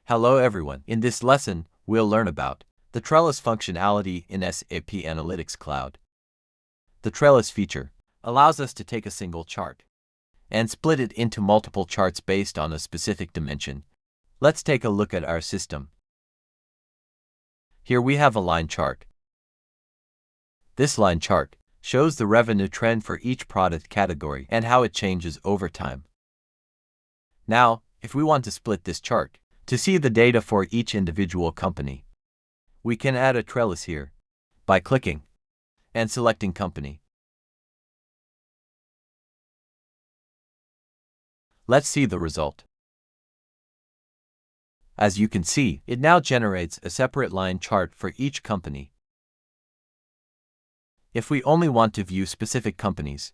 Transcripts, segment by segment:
Hello everyone. In this lesson, we'll learn about the Trilles functionality in SAP Analytics Cloud. The Trilles feature allows us to take a single chart and split it into multiple charts based on a specific dimension. Let's take a look at our system. Here we have a line chart. This line chart shows the revenue trend for each product category and how it changes over time. Now, if we want to split this chart to see the data for each individual company, we can add a trellis here by clicking and selecting company. Let's see the result. As you can see, it now generates a separate line chart for each company. If we only want to view specific companies,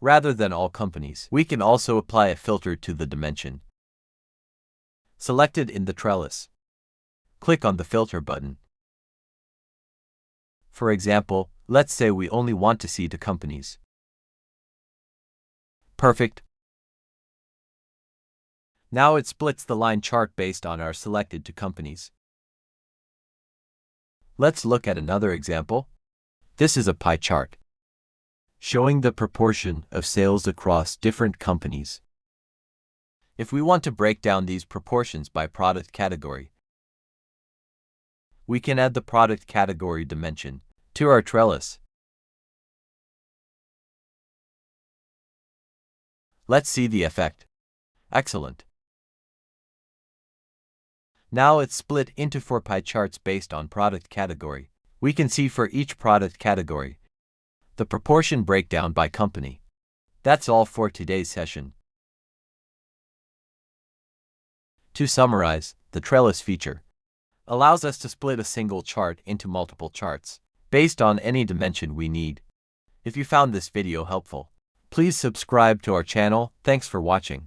rather than all companies, we can also apply a filter to the dimension selected in the trellis. Click on the filter button. For example, let's say we only want to see the companies. Perfect. Now it splits the line chart based on our selected two companies. Let's look at another example. This is a pie chart showing the proportion of sales across different companies. If we want to break down these proportions by product category, we can add the product category dimension to our trellis. Let's see the effect. Excellent. Now it's split into 4 pie charts based on product category. We can see for each product category the proportion breakdown by company. That's all for today's session. To summarize, the trellis feature allows us to split a single chart into multiple charts based on any dimension we need. If you found this video helpful, please subscribe to our channel. Thanks for watching.